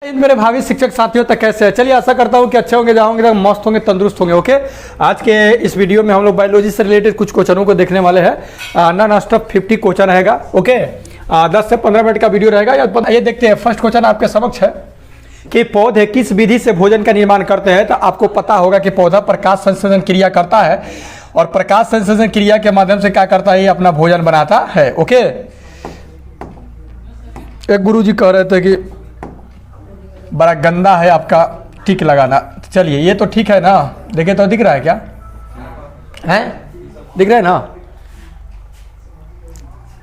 मेरे भावी शिक्षक साथियों तक कैसे है। चलिए आशा करता हूँ कि अच्छे होंगे, जाओगे मस्त होंगे, तंदुरुस्त होंगे। ओके, आज के इस वीडियो में हम लोग बायोलॉजी से रिलेटेड कुछ क्वेश्चनों को देखने वाले हैं। नॉन स्टॉप 50 क्वेश्चन रहेगा। ओके, 10 से 15 मिनट का वीडियो रहेगा। ये देखते हैं, फर्स्ट क्वेश्चन आपके समक्ष है कि पौधे किस विधि से भोजन का निर्माण करते हैं। तो आपको पता होगा कि पौधा प्रकाश संश्लेषण क्रिया करता है और प्रकाश संश्लेषण क्रिया के माध्यम से क्या करता है, ये अपना भोजन बनाता है। ओके, एक गुरुजी कह रहे थे कि बड़ा गंदा है आपका टिक लगाना। चलिए, ये तो ठीक है ना, देखिए तो दिख रहा है क्या है, दिख रहा है ना।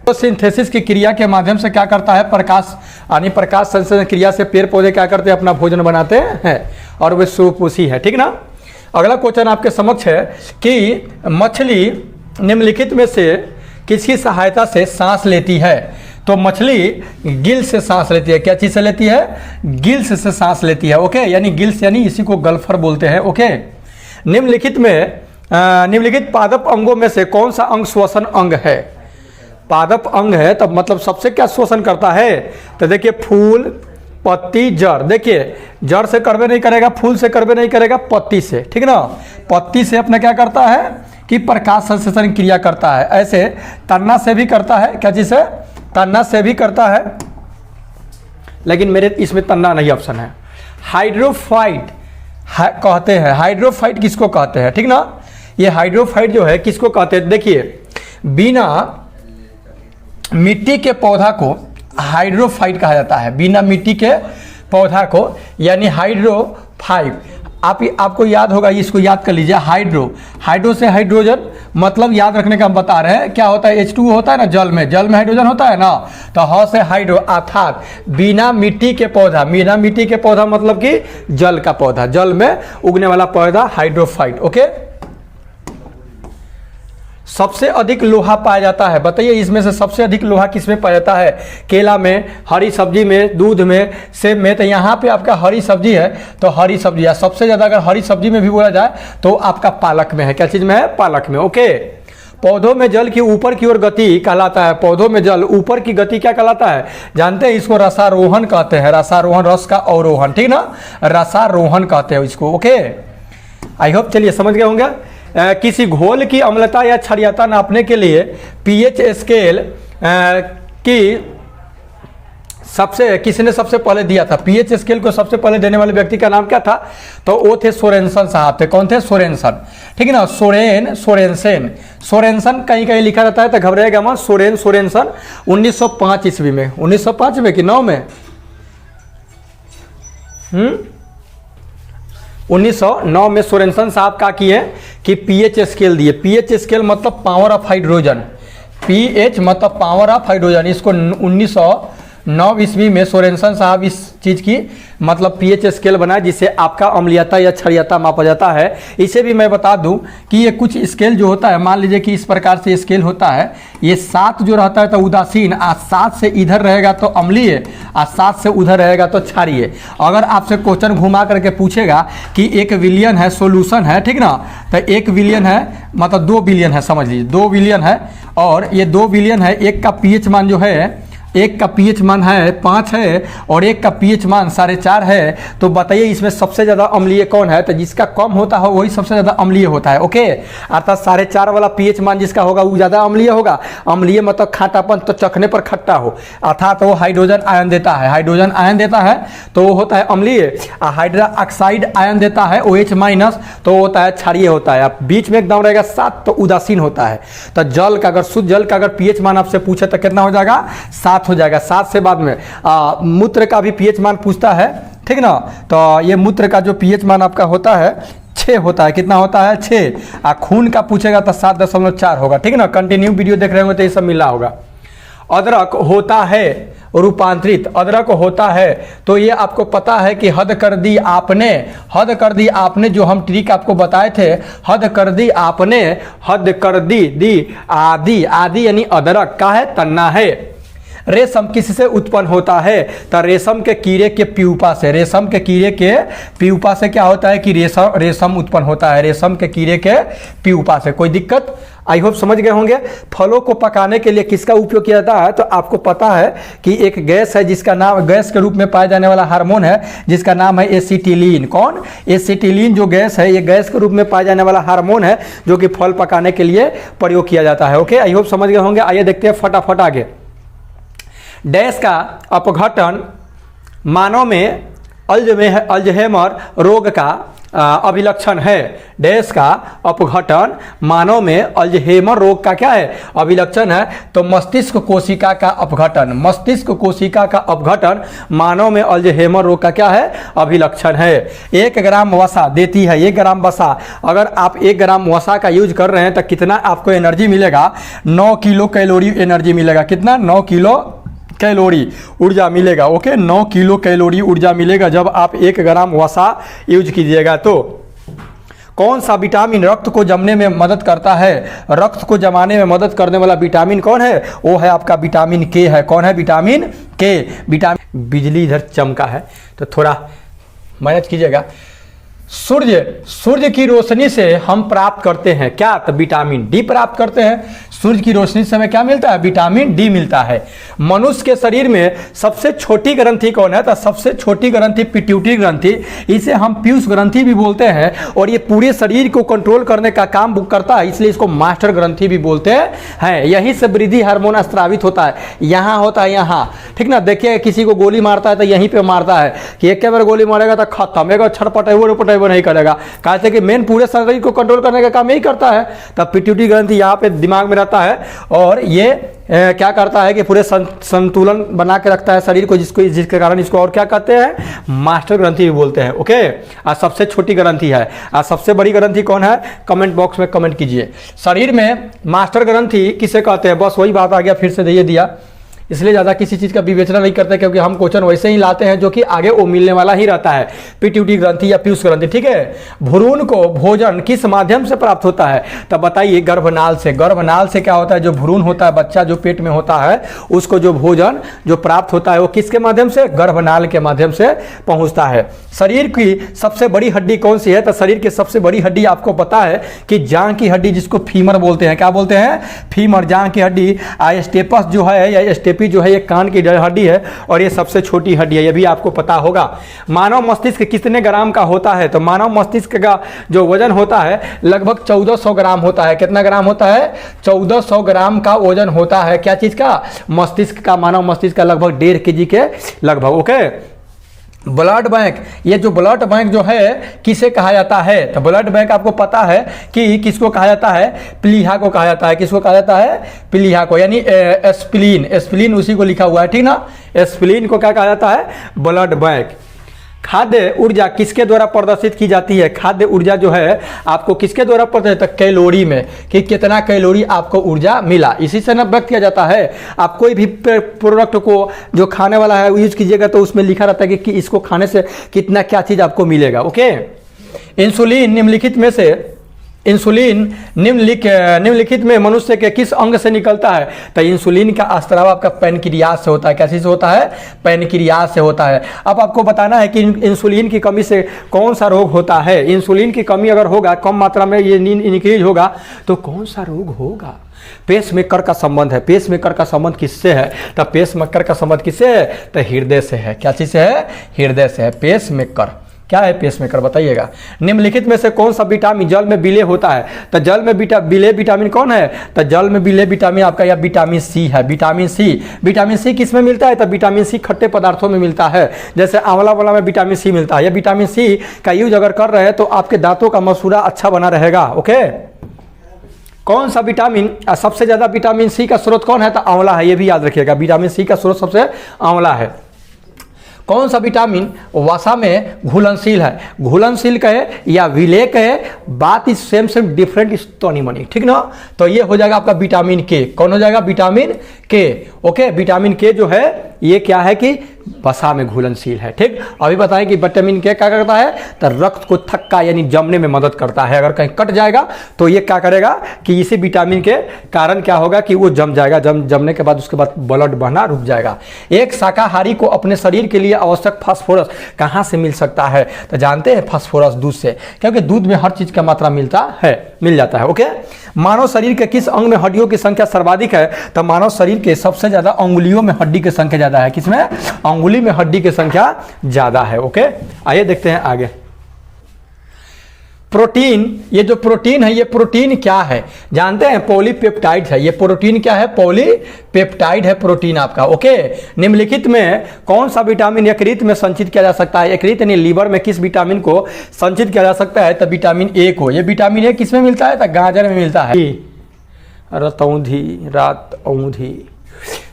तो सिंथेसिस की क्रिया के माध्यम से क्या करता है, प्रकाश यानी प्रकाश संश्लेषण क्रिया से पेड़ पौधे क्या करते हैं, अपना भोजन बनाते हैं और वे सुपोषी है। ठीक ना। अगला क्वेश्चन आपके समक्ष है कि मछली निम्नलिखित में से किसकी सहायता से सांस लेती है। तो मछली गिल्स से सांस लेती है। क्या चीज से लेती है, गिल्स से सांस लेती है। ओके, यानी गिल्स यानी इसी को गल्फर बोलते हैं। ओके, निम्नलिखित पादप अंगों में से कौन सा अंग श्वसन अंग है। पादप अंग है तब मतलब सबसे क्या श्वसन करता है। तो देखिए, फूल, पत्ती, जड़। देखिए, जड़ से करबे नहीं करेगा, फूल से करबे नहीं करेगा, पत्ती से। ठीक ना, पत्ती से अपना क्या करता है कि प्रकाश संश्लेषण क्रिया करता है। ऐसे तना से भी करता है। क्या चीज से, तना से भी करता है, लेकिन मेरे इसमें तना नहीं ऑप्शन है। हाइड्रोफाइट कहते हैं। हाइड्रोफाइट किसको कहते हैं, ठीक ना। ये हाइड्रोफाइट जो है किसको कहते हैं, देखिए, बिना मिट्टी के पौधा को हाइड्रोफाइट कहा जाता है। बिना मिट्टी के पौधा को यानी हाइड्रोफाइट। आपको याद होगा, इसको याद कर लीजिए। हाइड्रो से हाइड्रोजन, मतलब याद रखने का हम बता रहे हैं। क्या होता है, H2 होता है ना जल में हाइड्रोजन होता है ना। तो ह से हाइड्रो अर्थात बिना मिट्टी के पौधा। बिना मिट्टी के पौधा मतलब कि जल का पौधा, जल में उगने वाला पौधा हाइड्रोफाइट। ओके, सबसे अधिक लोहा पाया जाता है। बताइए, इसमें से सबसे अधिक लोहा किसमें पाया जाता है। केला में, हरी सब्जी में, दूध में, सेब में। तो यहाँ पे आपका हरी सब्जी है, तो हरी सब्जी है। सबसे ज़्यादा अगर हरी सब्जी में भी बोला जाए तो आपका पालक में है। क्या चीज़ में है, पालक में। ओके, पौधों में जल की ऊपर की ओर गति कहलाता है। पौधों में जल ऊपर की गति क्या कहलाता है, जानते हैं। इसको रसारोहण कहते हैं। रसारोहण, रस का अवरोहण, ठीक ना, रसारोहण कहते हैं इसको। ओके, आई होप चलिए समझ गए होंगे। किसी घोल की अम्लता या क्षारीयता नापने के लिए पीएच स्केल किसने सबसे पहले दिया था। पीएच स्केल को सबसे पहले देने वाले व्यक्ति का नाम क्या था, तो वो थे सोरेनसन साहब थे। कौन थे, सोरेनसन। ठीक है ना, सोरेनसन कहीं कहीं लिखा रहता है तो घबराएगा मत। सोरेनसन 1905 ईस्वी में, 1905 में कि 9 में, 1909 में सोरेनसन साहब का किए कि पीएच स्केल दिए। पीएच स्केल मतलब पावर ऑफ हाइड्रोजन। पीएच मतलब पावर ऑफ हाइड्रोजन। इसको 1909 ईस्वी में सोरेनसन साहब इस चीज़ की मतलब पीएच स्केल बनाया, जिससे आपका अम्लीयता या क्षारीयता मापा जाता है। इसे भी मैं बता दूं कि ये कुछ स्केल जो होता है, मान लीजिए कि इस प्रकार से स्केल होता है। ये 7 जो रहता है तो उदासीन, और 7 से इधर रहेगा तो अम्लीय, और 7 से उधर रहेगा तो क्षारीय। अगर आपसे क्वेश्चन घुमा करके पूछेगा कि 1 बिलियन है सोल्यूशन है, ठीक ना, तो 1 बिलियन है मतलब 2 बिलियन है, समझ लीजिए 2 बिलियन है, और ये 2 बिलियन है। एक का पीएच मान जो है, एक का पीएच मान है 5 है और एक का पीएच मान 4.5 है। तो बताइए इसमें सबसे ज़्यादा अम्लीय कौन है। तो जिसका कम होता है वही सबसे ज़्यादा अम्लीय होता है। ओके, अर्थात 4.5 वाला पीएच मान जिसका होगा वो ज़्यादा अम्लीय होगा। अम्लीय मतलब खाटापन, तो चखने पर खट्टा हो, अर्थात वो हाइड्रोजन आयन देता है। हाइड्रोजन आयन देता है तो वो होता है अम्लीय। हाइड्रा ऑक्साइड आयन देता है OH-, तो वो होता है क्षारीय होता है। अब बीच में एकदम रहेगा 7 तो उदासीन होता है। तो जल का अगर शुद्ध जल का अगर पीएच मान आपसे पूछे तो कितना हो जाएगा, 7 हो जाएगा। 7 से बाद में मूत्र का भी पीएच मान पूछता है, ठीक ना। तो ये मूत्र का जो पीएच मान आपका होता है 6 होता है। कितना होता है, 6। खून का पूछेगा तो 7.4 होगा। ठीक ना, कंटिन्यू वीडियो देख रहे होंगे तो ये सब मिला होगा। अदरक होता है रूपांतरित, अदरक होता है तो ये आपको पता है कि हद कर दी आपने जो हम ट्रिक आपको बताए थे। हद कर दी आदि यानी अदरक का है, तन्ना है। रेशम किससे उत्पन्न होता है? तो रेशम के कीड़े के प्यूपा से, रेशम के कीड़े के प्यूपा से क्या होता है कि रेशम उत्पन्न होता है, रेशम के कीड़े के प्यूपा से। कोई दिक्कत? आई होप समझ गए होंगे। फलों को पकाने के लिए किसका उपयोग किया जाता है? तो आपको पता है कि एक गैस है जिसका नाम, गैस के रूप में पाया जाने वाला हार्मोन है जिसका नाम है एसिटिलीन। कौन? एसिटिलीन जो गैस है, ये गैस के रूप में पाया जाने वाला हार्मोन है जो कि फल पकाने के लिए प्रयोग किया जाता है। ओके, आई होप समझ गए होंगे। आइए देखते हैं फटाफट आगे। डैश का अपघटन मानव में अल्जाइमर रोग का अभिलक्षण है। डैश का अपघटन मानव में अल्जाइमर रोग का क्या है? अभिलक्षण है। तो मस्तिष्क कोशिका का अपघटन, मस्तिष्क कोशिका का अपघटन मानव में अल्जाइमर रोग का क्या है? अभिलक्षण है। 1 ग्राम वसा देती है, 1 ग्राम वसा। अगर आप 1 ग्राम वसा का यूज कर रहे हैं तो कितना आपको एनर्जी मिलेगा? 9 किलो कैलोरी एनर्जी मिलेगा। कितना? 9 किलो कैलोरी ऊर्जा मिलेगा। ओके, 9 किलो कैलोरी ऊर्जा मिलेगा जब आप 1 ग्राम वसा यूज कीजिएगा। तो कौन सा विटामिन रक्त को जमने में मदद करता है? रक्त को जमाने में मदद करने वाला विटामिन कौन है? वो है आपका विटामिन के है। कौन है? विटामिन के। विटामिन, बिजली इधर चमका है तो थोड़ा मैनेज कीजिएगा। सूर्य की रोशनी से हम प्राप्त करते हैं क्या? तो विटामिन डी प्राप्त करते हैं। सूर्य की रोशनी से हमें क्या मिलता है? विटामिन डी मिलता है। मनुष्य के शरीर में सबसे छोटी ग्रंथि कौन है? तो सबसे छोटी ग्रंथि पिट्यूटरी ग्रंथि, इसे हम पीयूष ग्रंथि भी बोलते हैं और ये पूरे शरीर को कंट्रोल करने का काम करता है, इसलिए इसको मास्टर ग्रंथि भी बोलते हैं। यहीं से वृद्धि हार्मोन स्रावित होता है। यहाँ होता है, यहाँ, ठीक ना। देखिए किसी को गोली मारता है तो यहीं पे मारता है कि एक बार गोली मारेगा तो खत्म, एक छटपटे वो नहीं करेगा। कहते कि मेन पूरे शरीर को कंट्रोल करने का काम यही करता है। तब पिट्यूटरी ग्रंथि यहाँ पे दिमाग में रहता है और ये क्या करता है कि पूरे संतुलन बना के रखता है शरीर को, जिसके कारण इसको और क्या कहते हैं? मास्टर ग्रंथि भी बोलते हैं। ओके, आज सबसे छोटी ग्रंथि है। आज सबसे बड़ी ग्रंथि कौन है? कमेंट बॉक्स में कमेंट कीजिए। शरीर में मास्टर ग्रंथि किसे कहते हैं? बस वही बात आ गया, फिर से दे दिया। इसलिए ज़्यादा किसी चीज़ का विवेचना नहीं करते क्योंकि हम क्वेश्चन वैसे ही लाते हैं जो कि आगे वो मिलने वाला ही रहता है। पिट्यूटरी ग्रंथि या पीयूष ग्रंथि, ठीक है। भ्रूण को भोजन किस माध्यम से प्राप्त होता है? तब बताइए, गर्भनाल से। गर्भनाल से क्या होता है? जो भ्रूण होता है, बच्चा जो पेट में होता है, उसको जो भोजन जो प्राप्त होता है वो किसके माध्यम से? गर्भनाल के माध्यम से पहुँचता है। शरीर की सबसे बड़ी हड्डी कौन सी है? तो शरीर की सबसे बड़ी हड्डी आपको पता है कि जांघ की हड्डी, जिसको फीमर बोलते हैं। क्या बोलते हैं? फीमर, जांघ की हड्डी। स्टेपस जो है या स्टेपी जो है ये कान की हड्डी है और ये सबसे छोटी हड्डी है, ये भी आपको पता होगा। मानव मस्तिष्क कितने ग्राम का होता है? तो मानव मस्तिष्क का जो वजन होता है लगभग 1400 ग्राम होता है। कितना ग्राम होता है? 1400 ग्राम का वजन होता है। क्या चीज का? मस्तिष्क का, मानव मस्तिष्क का लगभग 1.5 kg के लगभग। ओके, ब्लड बैंक, ये जो ब्लड बैंक जो है किसे कहा जाता है? तो ब्लड बैंक आपको पता है कि किसको कहा जाता है? प्लीहा को कहा जाता है। किसको कहा जाता है? प्लीहा को, यानी एस्प्लीन, एस्प्लीन उसी को लिखा हुआ है, ठीक ना। एस्प्लीन को क्या कहा जाता है? Blood bank. खाद्य ऊर्जा किसके द्वारा प्रदर्शित की जाती है? खाद्य ऊर्जा जो है आपको किसके द्वारा प्रदर्शित? कैलोरी में, कि कितना कैलोरी आपको ऊर्जा मिला, इसी से न व्यक्त किया जाता है। आप कोई भी प्रोडक्ट को जो खाने वाला है यूज कीजिएगा तो उसमें लिखा रहता है कि इसको खाने से कितना क्या चीज आपको मिलेगा। ओके, इंसुलिन निम्नलिखित में से, इंसुलिन निम्नलिखित में मनुष्य के किस अंग से निकलता है? तो इंसुलिन का स्त्राव आपका पैनक्रियाज से होता है। कैसे से होता है? पैनक्रियाज से होता है। अब आपको बताना है कि इंसुलिन की कमी से कौन सा रोग होता है। इंसुलिन की कमी अगर होगा, कम मात्रा में ये इंक्रीज होगा तो कौन सा रोग होगा? पेसमेकर का संबंध है। पेसमेकर का संबंध किससे है? तो पेसमेकर का संबंध किससे है? तो हृदय से है। क्या चीज से है? हृदय से है। पेसमेकर क्या है? पेसमेकर, बताइएगा। निम्नलिखित में से कौन सा विटामिन जल में विलय होता है? तो जल में विलय विटामिन कौन है? तो जल में विलय विटामिन आपका या विटामिन सी है। विटामिन सी, विटामिन सी किस में मिलता है? तो विटामिन सी खट्टे पदार्थों में मिलता है, जैसे आंवला वाला में विटामिन सी मिलता है। या विटामिन सी का यूज अगर कर रहे हैं तो आपके दांतों का मसूड़ा अच्छा बना रहेगा। ओके, कौन सा विटामिन सबसे ज्यादा विटामिन सी का स्रोत कौन है? तो आंवला है। ये भी याद रखिएगा, विटामिन सी का स्रोत सबसे आंवला है। कौन सा विटामिन वसा में घुलनशील है? घुलनशील कहे या विलय कहे, बात इस सेम डिफरेंट इस तोनी मनी, ठीक ना। तो ये हो जाएगा आपका विटामिन के। कौन हो जाएगा? विटामिन के। ओके, विटामिन के जो है ये क्या है कि वसा में घुलनशील है। ठीक, अभी बताएं कि विटामिन के क्या करता है, तो रक्त को थक्का यानी जमने में मदद करता है। अगर कहीं कट जाएगा तो ये क्या करेगा कि इसी विटामिन के कारण क्या होगा कि वो जम जाएगा, जमने के बाद उसके बाद ब्लड बहना रुक जाएगा। एक शाकाहारी को अपने शरीर के लिए आवश्यक फास्फोरस कहाँ से मिल सकता है, तो जानते हैं फास्फोरस दूध से, क्योंकि दूध में हर चीज का मात्रा मिल जाता है। ओके, मानव शरीर के किस अंग में हड्डियों की संख्या सर्वाधिक है, तो मानव शरीर के सबसे ज्यादा अंगुलियों में हड्डी की संख्या ज्यादा है। किसमें? अंगुली में हड्डी की संख्या ज्यादा है। ओके, आइए देखते हैं आगे। प्रोटीन, ये जो प्रोटीन है, ये प्रोटीन क्या है जानते हैं? पॉलीपेप्टाइड है। ये प्रोटीन क्या है? पॉलीपेप्टाइड है प्रोटीन आपका। ओके, निम्नलिखित में कौन सा विटामिन यकृत में संचित किया जा सकता है? यकृत यानी लीवर में किस विटामिन को संचित किया जा सकता है? तो विटामिन ए को। ये विटामिन ए किस में मिलता है? तो गाजर में मिलता है। रतौंधी।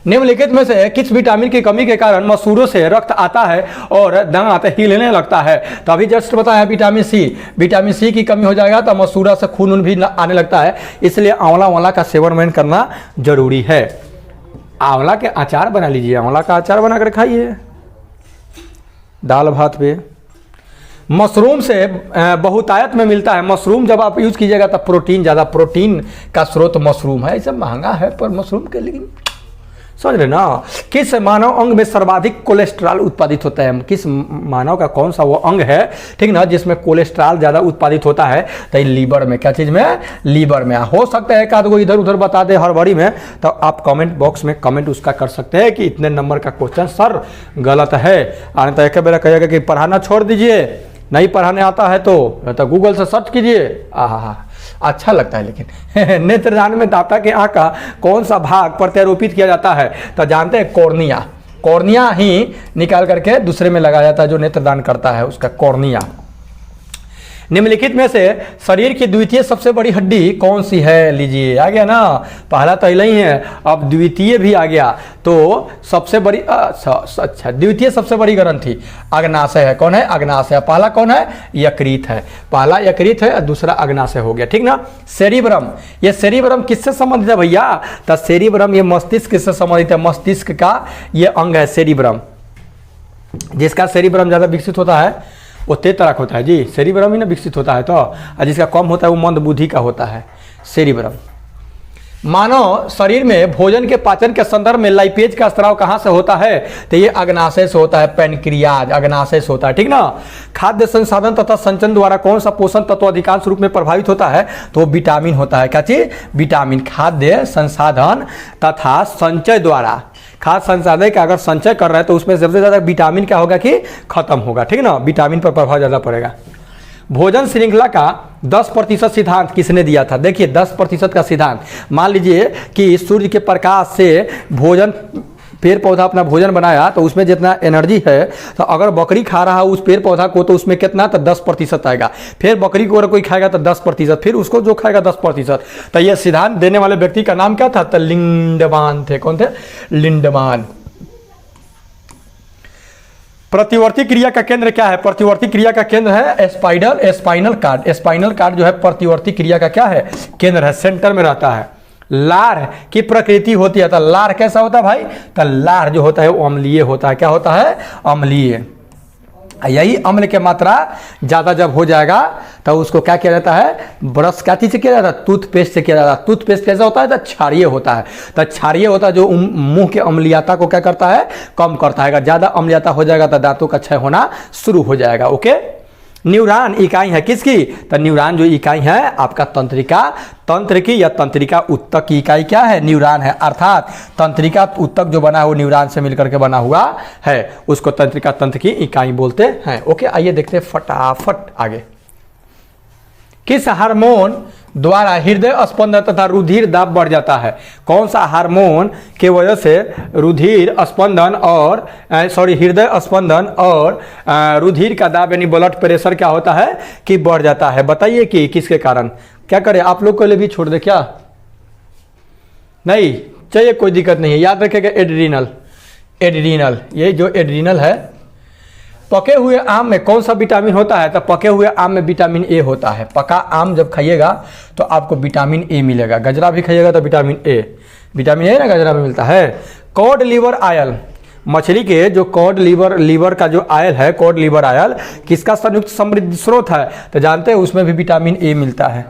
निम्नलिखित में से किस विटामिन की कमी के कारण मसूड़ों से रक्त आता है और दांत हिलने लगता है? तो अभी जस्ट बताया विटामिन सी। विटामिन सी की कमी हो जाएगा तो मसूड़ा से खून भी आने लगता है, इसलिए आंवला का सेवन करना जरूरी है। आंवला के अचार बना लीजिए, आंवला का अचार बनाकर खाइए दाल भात पे। मशरूम से बहुतायत में मिलता है। मशरूम जब आप यूज कीजिएगा तब प्रोटीन ज़्यादा, प्रोटीन का स्रोत मशरूम है। ये सब महंगा है पर मशरूम के, लेकिन समझ रहे ना। किस मानव अंग में सर्वाधिक कोलेस्ट्रॉल उत्पादित होता है? किस मानव का कौन सा वो अंग है, ठीक ना, जिसमें कोलेस्ट्रॉल ज़्यादा उत्पादित होता है? तो लीवर में। क्या चीज़ में? लीवर में। हो सकता है एक आध को इधर उधर बता दे हड़बड़ी में, तो आप कमेंट बॉक्स में कमेंट उसका कर सकते हैं कि इतने नंबर का क्वेश्चन सर गलत है। आने तो एक बेरा कहिएगा कि पढ़ाना छोड़ दीजिए, नहीं पढ़ाने आता है तो गूगल से सर्च कीजिए। आहा, अच्छा लगता है। लेकिन नेत्रदान में दाता के आँख का कौन सा भाग प्रत्यारोपित किया जाता है? तो जानते हैं कॉर्निया। कॉर्निया ही निकाल करके दूसरे में लगाया जाता है, जो नेत्रदान करता है उसका कॉर्निया। निम्नलिखित में से शरीर की द्वितीय सबसे बड़ी हड्डी कौन सी है? लीजिए, आ गया ना, पहला तो ही है, अब द्वितीय भी आ गया। तो सबसे बड़ी अच्छा, द्वितीय सबसे बड़ी ग्रंथि अग्नाशय है। कौन है? अग्नाशय। पहला कौन है? यकृत है। पहला यकृत है और दूसरा अग्नाशय हो गया, ठीक ना। सेरिब्रम, ये सेरिब्रम किससे संबंधित है भैया? तो सेरिब्रम ये मस्तिष्क से संबंधित है। मस्तिष्क का ये अंग है सेरिब्रम। जिसका सेरिब्रम ज्यादा विकसित होता है वो तेज तरक होता है जी, सेरिब्रम ही ना विकसित होता है। तो और जिसका कम होता है वो मंद बुद्धि का होता है सेरिब्रम। मानव शरीर में भोजन के पाचन के संदर्भ में लाइपेज का स्राव कहाँ से होता है? तो ये अग्नाशय से होता है, पैनक्रियाज अग्नाशय से होता है, ठीक ना। खाद्य संसाधन तथा संचरण द्वारा कौन सा पोषण तत्व अधिकांश रूप में प्रभावित होता है? तो विटामिन होता है। क्या चीज? विटामिन। खाद्य संसाधन तथा संचय द्वारा, खाद्य संसाधन का अगर संचय कर रहे हैं तो उसमें सबसे ज्यादा विटामिन क्या होगा कि खत्म होगा, ठीक ना। विटामिन पर प्रभाव ज्यादा पड़ेगा। भोजन श्रृंखला का 10% सिद्धांत किसने दिया था? देखिए 10% का सिद्धांत, मान लीजिए कि सूर्य के प्रकाश से भोजन, पेड़ पौधा अपना भोजन बनाया तो उसमें जितना एनर्जी है, तो अगर बकरी खा रहा है उस पेड़ पौधा को तो उसमें कितना? तो 10% आएगा। फिर बकरी को अगर कोई खाएगा तो 10%, फिर उसको जो खाएगा 10%। तो यह सिद्धांत देने वाले व्यक्ति का नाम क्या था? तो लिंडमान थे। कौन थे? लिंडमान। प्रतिवर्ती क्रिया का केंद्र क्या है? प्रतिवर्ती क्रिया का केंद्र है स्पाइनल कार्ड। स्पाइनल कार्ड जो है प्रतिवर्ती क्रिया का क्या है? केंद्र है, सेंटर में रहता है। लार की प्रकृति होती है, तो लार कैसा होता है भाई? तो लार जो होता है वो अम्लीय होता है। क्या होता है? अम्लीय। यही अम्ल की मात्रा ज्यादा जब हो जाएगा तो उसको क्या किया जाता है? ब्रश क्या चीज से किया जाता है? टूथपेस्ट से किया जाता है। टूथपेस्ट कैसा होता है? तो क्षारीय होता है। तो क्षारीय होता है जो मुंह के अम्लीयता को क्या करता है? कम करता है। अगर ज्यादा अम्लीयता हो जाएगा तो दांतों का क्षय होना शुरू हो जाएगा। ओके, न्यूरॉन इकाई है किसकी? तो न्यूरॉन जो इकाई है आपका तंत्र की या तंत्रिका उत्तक की इकाई क्या है? न्यूरॉन है। अर्थात तंत्रिका उत्तक जो बना है वो न्यूरॉन से मिलकर के बना हुआ है, उसको तंत्रिका तंत्र की इकाई बोलते हैं। ओके, आइए देखते हैं फटाफट आगे। किस हार्मोन द्वारा हृदय स्पंदन तथा रुधिर दाब बढ़ जाता है? कौन सा हार्मोन के वजह से रुधिर स्पंदन और हृदय स्पंदन और रुधिर का दाब यानी ब्लड प्रेशर क्या होता है कि बढ़ जाता है? बताइए कि किसके कारण। क्या करें, आप लोग के लिए भी छोड़ दे क्या? नहीं चाहिए, कोई दिक्कत नहीं है। याद रखिएगा एड्रीनल, ये जो एड्रीनल है। पके हुए आम में कौन सा विटामिन होता है? तो पके हुए आम में विटामिन ए होता है। पका आम जब खाइएगा तो आपको विटामिन ए मिलेगा। गजरा भी खाइएगा तो विटामिन ए ना गजरा में मिलता है। कॉड लिवर ऑयल मछली के जो कॉड लीवर का जो आयल है, कॉड लीवर आयल किसका संयुक्त समृद्ध स्रोत है? तो जानते हैं उसमें भी विटामिन ए मिलता है,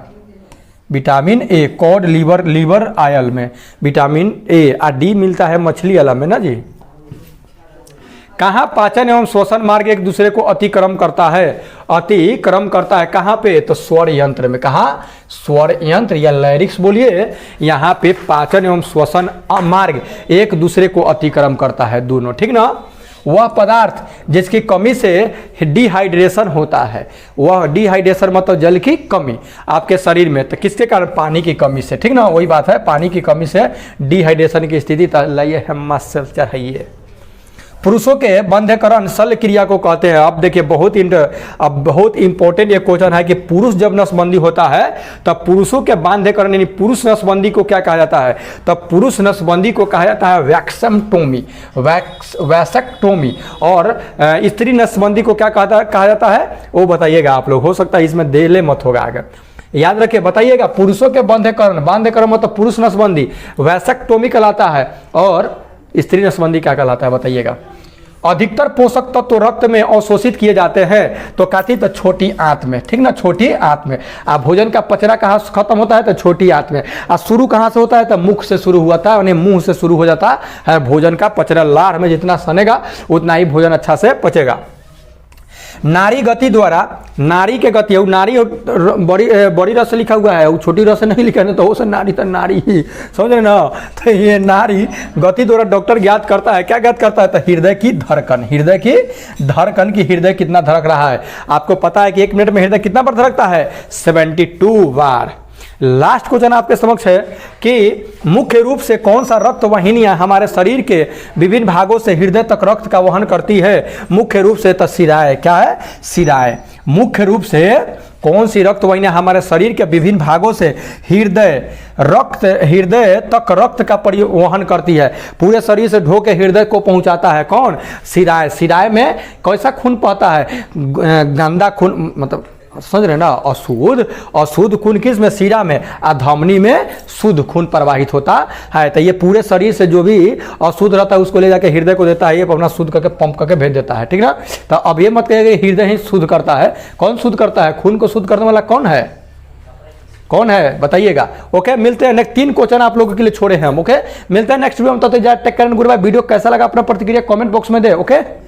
vitamin A cod liver oil में विटामिन ए और डी मिलता है मछली वाला में ना जी। कहाँ पाचन एवं श्वसन मार्ग एक दूसरे को अतिक्रम करता है? अतिक्रम करता है कहाँ पे? तो स्वर यंत्र में। कहाँ? स्वर यंत्र या लैरिक्स बोलिए। यहाँ पे पाचन एवं श्वसन मार्ग एक दूसरे को अतिक्रम करता है दोनों, ठीक ना। वह पदार्थ जिसकी कमी से डिहाइड्रेशन होता है, वह डिहाइड्रेशन मतलब जल की कमी आपके शरीर में, तो किसके कारण? पानी की कमी से, ठीक ना। वही बात है, पानी की कमी से डिहाइड्रेशन की स्थिति। लाइए हम मसल चढ़ाइए। पुरुषों के बंध्यकरण शल्य क्रिया को कहते हैं। अब देखिए बहुत इंपॉर्टेंट ये क्वेश्चन है कि पुरुष जब नसबंदी होता है तब पुरुषों के बांध्यकरण यानी पुरुष नसबंदी को क्या कहा जाता है? तब पुरुष नसबंदी को कहा जाता है वैसेक्टोमी। और स्त्री नसबंदी को क्या कहा जाता है वो बताइएगा आप लोग। हो सकता है इसमें देले मत होगा अगर याद रखिए, बताइएगा। पुरुषों के बांध्यकरण मतलब पुरुष नसबंदी वैसेक्टोमी कहलाता है, और स्त्री नसबंदी क्या कहलाता है बताइएगा। अधिकतर पोषक तत्व तो रक्त में अवशोषित किए जाते हैं, तो कहती तो छोटी आंत में, ठीक ना, छोटी आंत में। अब भोजन का पचरा कहाँ खत्म होता है? तो छोटी आंत में। और शुरू कहाँ से होता है? तो मुख से शुरू हुआ था, यानी मुंह से शुरू हो जाता है भोजन का पचरा। लार में जितना सनेगा उतना ही भोजन अच्छा से पचेगा। नारी गति द्वारा, नारी के गति, नारी बड़ी रस से लिखा हुआ है, वो छोटी रस से नहीं लिखा है, तो वो से नारी तो नारी ही, समझ रहे ना। तो ये नारी गति द्वारा डॉक्टर ज्ञात करता है, क्या ज्ञात करता है? तो हृदय की धड़कन, हृदय की धड़कन की हृदय कितना धड़क रहा है। आपको पता है कि 1 मिनट में हृदय कितना बार धड़कता है? 72 बार। लास्ट क्वेश्चन आपके समक्ष है कि मुख्य रूप से कौन सा रक्त वाहिनियां हमारे शरीर के विभिन्न भागों से हृदय तक रक्त का वहन करती है? मुख्य रूप से तो शिराएं। क्या है? शिराएं। मुख्य रूप से कौन सी रक्त वाहिनियां हमारे शरीर के विभिन्न भागों से हृदय तक रक्त का परिवहन करती है? पूरे शरीर से ढो के हृदय को पहुंचाता है कौन? शिराएं। शिराएं में कैसा खून बहता है? गंदा खून, मतलब समझ रहे ना, अशुद्ध खून किस में? शिरा में। धमनी में शुद्ध खून प्रवाहित होता है। तो ये पूरे शरीर से जो भी अशुद्ध रहता है उसको ले जाके हृदय को देता है, ये अपना शुद्ध करके पंप करके भेज देता है, ठीक ना। तो अब ये मत कहिए कि हृदय ही शुद्ध करता है। कौन शुद्ध करता है? खून को शुद्ध करने वाला कौन है? कौन है बताइएगा। ओके, मिलते हैं नेक्स्ट 3 क्वेश्चन आप लोगों के लिए छोड़े हैं हम। ओके, मिलते हैं नेक्स्ट वीडियो में। तब तक take care and good bye. Video कैसा लगा अपना प्रतिक्रिया कमेंट बॉक्स में दे। ओके।